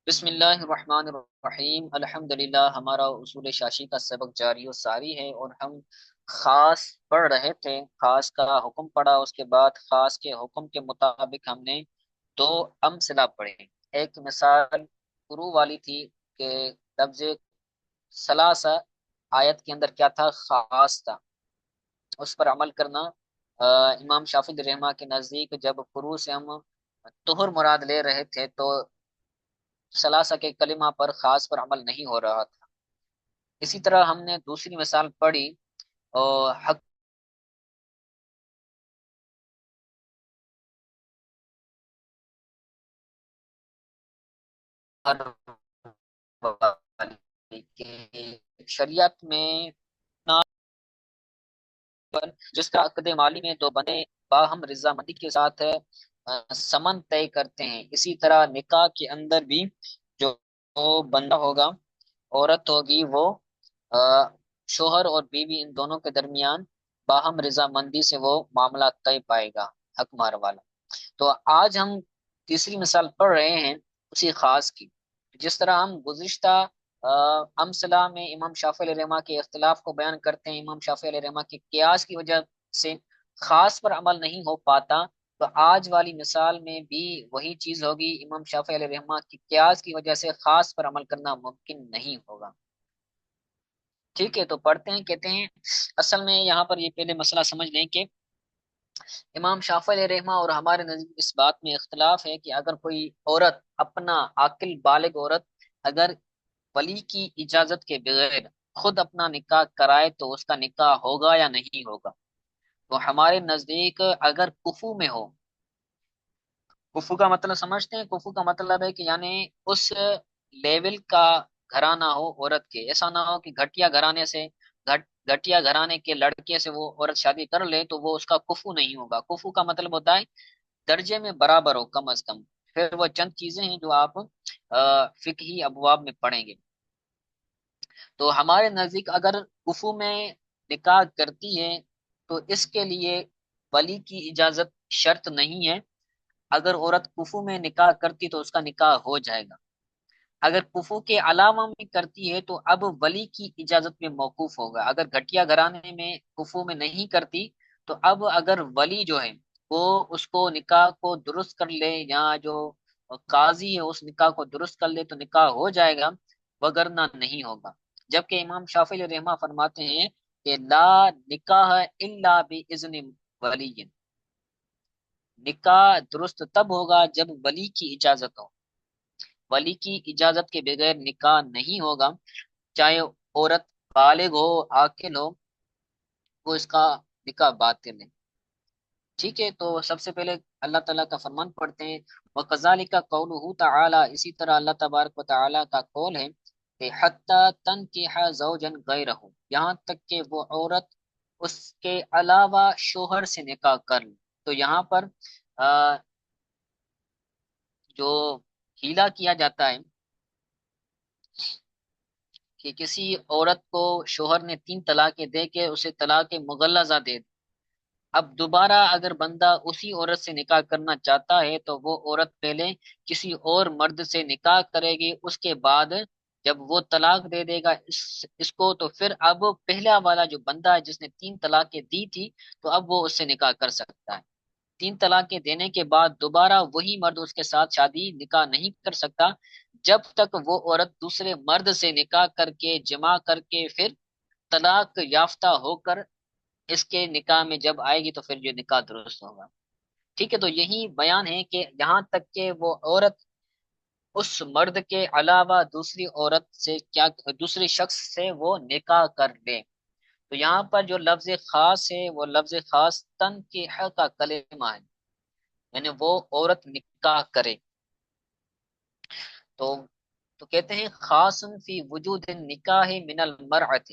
بسم اللہ الرحمن الرحیم، الحمدللہ۔ ہمارا اصول شاشی کا سبق جاری و ساری ہے، اور ہم خاص پڑھ رہے تھے۔ خاص کا حکم پڑھا، اس کے بعد خاص کے حکم کے مطابق ہم نے دو امثلہ پڑھے۔ ایک مثال شروع والی تھی کہ لفظ ثلاثہ آیت کے اندر کیا تھا؟ خاص تھا، اس پر عمل کرنا۔ امام شافعی رحمہ کے نزدیک جب فروع سے ہم طہر مراد لے رہے تھے تو ثلاثہ کے کلمہ پر خاص پر عمل نہیں ہو رہا تھا۔ اسی طرح ہم نے دوسری مثال پڑھی، اور حق کے شریعت میں جس کا عقد مالی میں دو بندے باہم رضامندی کے ساتھ سمن طے کرتے ہیں، اسی طرح نکاح کے اندر بھی جو بندہ ہوگا، عورت ہوگی، وہ آ، شوہر اور بیوی ان دونوں کے درمیان باہم رضامندی سے وہ معاملہ طے پائے گا، حق مہر والا۔ تو آج ہم تیسری مثال پڑھ رہے ہیں اسی خاص کی۔ جس طرح ہم گزشتہ امثلہ میں امام شافعی علیہ رحمہ کے اختلاف کو بیان کرتے ہیں، امام شافعی علیہ رحمہ کے قیاس کی وجہ سے خاص پر عمل نہیں ہو پاتا، تو آج والی مثال میں بھی وہی چیز ہوگی، امام شافعی علیہ رحمہ کی قیاس کی وجہ سے خاص پر عمل کرنا ممکن نہیں ہوگا۔ ٹھیک ہے، تو پڑھتے ہیں۔ کہتے ہیں اصل میں یہاں پر یہ پہلے مسئلہ سمجھ لیں کہ امام شافعی علیہ رحمہ اور ہمارے نزدیک اس بات میں اختلاف ہے کہ اگر کوئی عورت، اپنا عاقل بالغ عورت، اگر ولی کی اجازت کے بغیر خود اپنا نکاح کرائے تو اس کا نکاح ہوگا یا نہیں ہوگا؟ تو ہمارے نزدیک اگر کفو میں ہو، کفو کا مطلب سمجھتے ہیں؟ کفو کا مطلب ہے کہ یعنی اس لیول کا گھرانہ ہو عورت کے، ایسا نہ ہو کہ گھٹیا گھرانے سے، گھٹیا گھرانے کے لڑکے سے وہ عورت شادی کر لے تو وہ اس کا کفو نہیں ہوگا۔ کفو کا مطلب ہوتا ہے درجے میں برابر ہو کم از کم۔ پھر وہ چند چیزیں ہیں جو آپ فقہی ابواب میں پڑھیں گے۔ تو ہمارے نزدیک اگر کفو میں نکاح کرتی ہے تو اس کے لیے ولی کی اجازت شرط نہیں ہے۔ اگر عورت کفو میں نکاح کرتی تو اس کا نکاح ہو جائے گا۔ اگر کفو کے علاوہ میں کرتی ہے تو اب ولی کی اجازت میں موقوف ہوگا۔ اگر گھٹیا گھرانے میں کفو میں نہیں کرتی تو اب اگر ولی جو ہے وہ اس کو نکاح کو درست کر لے، یا جو قاضی ہے اس نکاح کو درست کر لے تو نکاح ہو جائے گا، وگرنہ نہیں ہوگا۔ جبکہ امام شافعی رحمہ فرماتے ہیں کہ لا نکاح الا باذن ولی، نکاح درست تب ہوگا جب ولی کی اجازت ہو۔ ولی کی اجازت کے بغیر نکاح نہیں ہوگا، چاہے عورت بالغ ہو، عاقل ہو، وہ اس کا نکاح باطل ہے۔ ٹھیک ہے، تو سب سے پہلے اللہ تعالیٰ کا فرمان پڑھتے ہیں۔ وَكَذَلِكَ قَوْلُهُ تعالی، اسی طرح اللہ تبارک و تعالیٰ کا قول ہے کہ حَتَّى تَنْكِحَ زَوْجًا غَيْرَهُ، یہاں تک کہ وہ عورت اس کے علاوہ شوہر سے نکاح کر لے۔ تو یہاں پر جو ہیلا کیا جاتا ہے کہ کسی عورت کو شوہر نے 3 طلاقیں دے کے اسے طلاق مغلظہ دے دی، اب دوبارہ اگر بندہ اسی عورت سے نکاح کرنا چاہتا ہے تو وہ عورت پہلے کسی اور مرد سے نکاح کرے گی، اس کے بعد جب وہ طلاق دے دے گا اس کو، تو پھر اب پہلا والا جو بندہ ہے جس نے 3 طلاقیں دی تھی تو اب وہ اس سے نکاح کر سکتا ہے۔ 3 طلاقیں دینے کے بعد دوبارہ وہی مرد اس کے ساتھ شادی نکاح نہیں کر سکتا جب تک وہ عورت دوسرے مرد سے نکاح کر کے جمع کر کے پھر طلاق یافتہ ہو کر اس کے نکاح میں جب آئے گی تو پھر یہ نکاح درست ہوگا۔ ٹھیک ہے، تو یہی بیان ہے کہ یہاں تک کہ وہ عورت اس مرد کے علاوہ دوسری عورت سے کیا، دوسرے شخص سے وہ نکاح کر لے۔ تو یہاں پر جو لفظ خاص ہے وہ لفظ خاص تن کے حق کا کلمہ ہے، یعنی وہ عورت نکاح کرے تو تو کہتے ہیں خاص فی وجود نکاح من المرأة،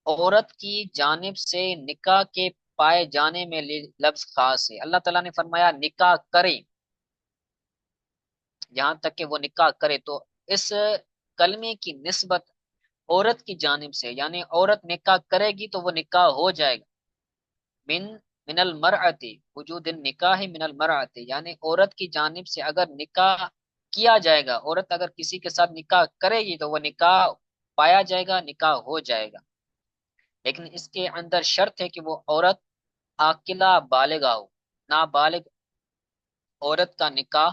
عورت کی جانب سے نکاح کے پائے جانے میں لفظ خاص ہے۔ اللہ تعالیٰ نے فرمایا نکاح کرے، یہاں تک کہ وہ نکاح کرے، تو اس کلمے کی نسبت عورت کی جانب سے، یعنی عورت نکاح کرے گی تو وہ نکاح ہو جائے گا۔ من من المرأة، وجود النکاح من المرأة، یعنی عورت کی جانب سے اگر نکاح کیا جائے گا، عورت اگر کسی کے ساتھ نکاح کرے گی تو وہ نکاح پایا جائے گا، نکاح ہو جائے گا، لیکن اس کے اندر شرط ہے کہ وہ عورت عاقلہ بالغہ ہو۔ نابالغ عورت کا نکاح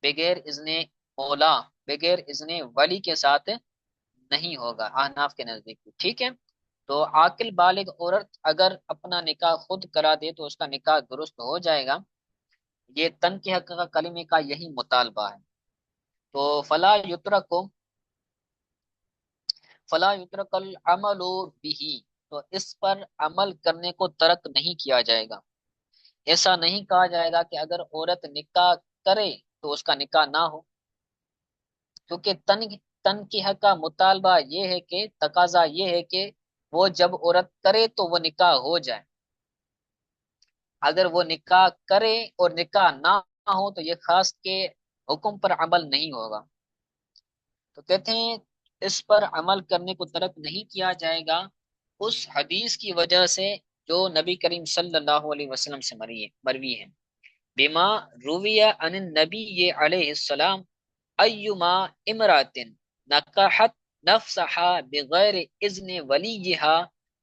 بغیر اذن مولا، بغیر اذن ولی کے ساتھ نہیں ہوگا احناف کے نزدیک، ٹھیک ہے۔ تو عاقل بالغ عورت اگر اپنا نکاح خود کرا دے تو اس کا نکاح درست ہو جائے گا۔ یہ تنکیہ کا کلمے کا یہی مطالبہ ہے۔ تو فلا یترک العمل به، تو اس پر عمل کرنے کو ترک نہیں کیا جائے گا۔ ایسا نہیں کہا جائے گا کہ اگر عورت نکاح کرے تو اس کا نکاح نہ ہو، کیونکہ تنکیہ کا مطالبہ یہ ہے کہ تقاضا یہ ہے کہ وہ جب عورت کرے تو وہ نکاح ہو جائے۔ اگر وہ نکاح کرے اور نکاح نہ ہو تو یہ خاص کے حکم پر عمل نہیں ہوگا۔ تو کہتے ہیں اس پر عمل کرنے کو ترک نہیں کیا جائے گا اس حدیث کی وجہ سے جو نبی کریم صلی اللہ علیہ وسلم سے مروی ہے، بما روی عن النبی علیہ السلام ایما امرات نکحت نفسها بغیر اذن ولیها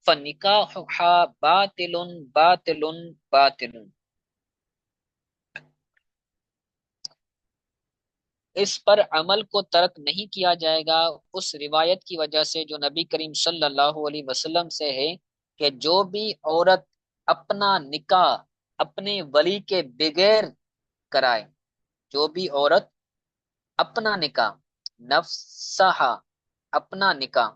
فنکاحها باطل باطل باطل۔ اس پر عمل کو ترک نہیں کیا جائے گا اس روایت کی وجہ سے جو نبی کریم صلی اللہ علیہ وسلم سے ہے کہ جو بھی عورت اپنا نکاح اپنے ولی کے بغیر کرائے، جو بھی عورت اپنا نکاح نفسہا، اپنا نکاح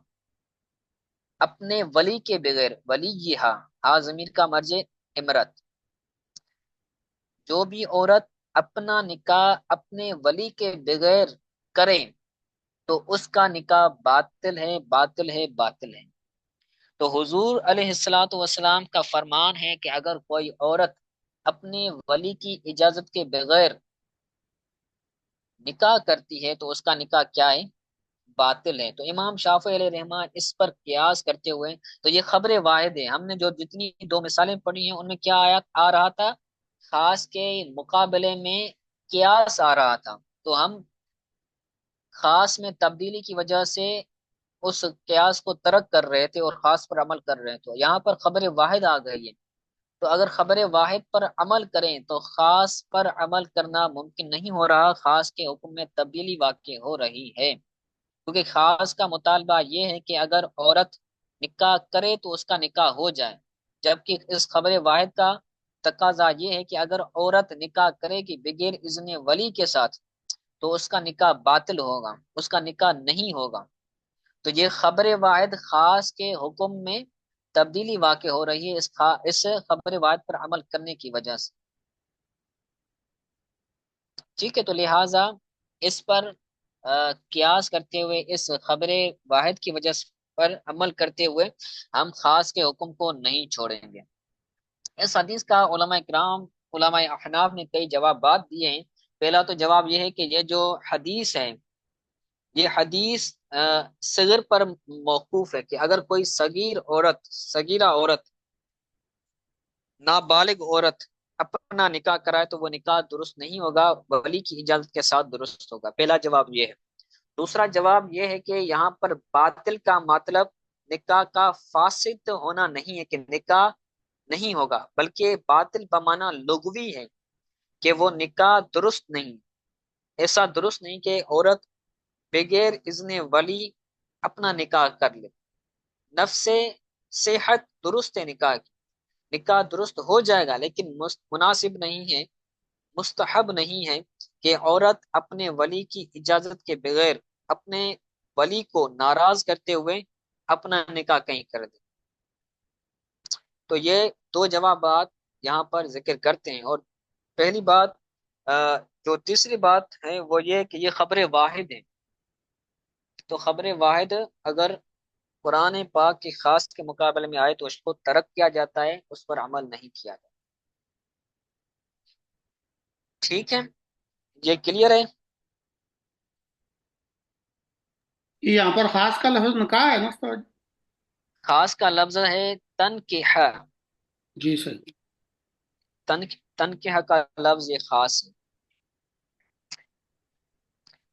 اپنے ولی کے بغیر، ولی یہ ہا ضمیر کا مرجع امرت، جو بھی عورت اپنا نکاح اپنے ولی کے بغیر کرے تو اس کا نکاح باطل ہے باطل ہے باطل ہے۔ تو حضور علیہ الصلوۃ والسلام کا فرمان ہے کہ اگر کوئی عورت اپنے ولی کی اجازت کے بغیر نکاح کرتی ہے تو اس کا نکاح کیا ہے؟ باطل ہے۔ تو امام شافعی علیہ رحمان اس پر قیاس کرتے ہوئے، تو یہ خبر واحد ہے، ہم نے جو جتنی دو مثالیں پڑھی ہیں ان میں کیا آیات آ رہا تھا؟ خاص کے مقابلے میں قیاس آ رہا تھا، تو ہم خاص میں تبدیلی کی وجہ سے اس قیاس کو ترک کر رہے تھے اور خاص پر عمل کر رہے تھے۔ یہاں پر خبر واحد آ گئی ہے، تو اگر خبر واحد پر عمل کریں تو خاص پر عمل کرنا ممکن نہیں ہو رہا، خاص کے حکم میں تبدیلی واقع ہو رہی ہے، کیونکہ خاص کا مطالبہ یہ ہے کہ اگر عورت نکاح کرے تو اس کا نکاح ہو جائے، جبکہ اس خبر واحد کا تقاضا یہ ہے کہ اگر عورت نکاح کرے گی بغیر اذن ولی کے ساتھ تو اس کا نکاح باطل ہوگا، اس کا نکاح نہیں ہوگا۔ تو یہ خبر واحد خاص کے حکم میں تبدیلی واقع ہو رہی ہے اس خبر واحد پر عمل کرنے کی وجہ سے، ٹھیک ہے۔ تو لہٰذا اس پر قیاس کرتے ہوئے، اس خبر واحد کی وجہ پر عمل کرتے ہوئے ہم خاص کے حکم کو نہیں چھوڑیں گے۔ اس حدیث کا علماء کرام، علماء احناف نے کئی جوابات دیے ہیں۔ پہلا تو جواب یہ ہے کہ یہ جو حدیث ہے، یہ حدیث صغر پر موقوف ہے کہ اگر کوئی صغیرہ عورت، نابالغ عورت اپنا نکاح کرائے تو وہ نکاح درست نہیں ہوگا، ولی کی اجازت کے ساتھ درست ہوگا۔ پہلا جواب یہ ہے۔ دوسرا جواب یہ ہے کہ یہاں پر باطل کا مطلب نکاح کا فاسد ہونا نہیں ہے کہ نکاح نہیں ہوگا، بلکہ باطل بمعنی لغوی ہے کہ وہ نکاح درست نہیں، ایسا درست نہیں کہ عورت بغیر اذن ولی اپنا نکاح کر لے۔ نفس صحت درست ہے، نکاح درست ہو جائے گا، لیکن مناسب نہیں ہے، مستحب نہیں ہے کہ عورت اپنے ولی کی اجازت کے بغیر اپنے ولی کو ناراض کرتے ہوئے اپنا نکاح کہیں کر دے۔ تو یہ دو جوابات یہاں پر ذکر کرتے ہیں، اور پہلی بات جو تیسری بات ہے وہ یہ کہ یہ خبر واحد ہے، تو خبر واحد اگر قرآن پاک کی خاص کے مقابلے میں آئے تو اس کو ترک کیا جاتا ہے، اس پر عمل نہیں کیا جاتا، ٹھیک ہے۔ یہ کلیئر ہے؟ یہاں پر خاص کا لفظ نکاح ہے نا استاد؟ خاص کا لفظ ہے تنکیح، جی صحیح۔ تنکیح کا لفظ یہ خاص ہے۔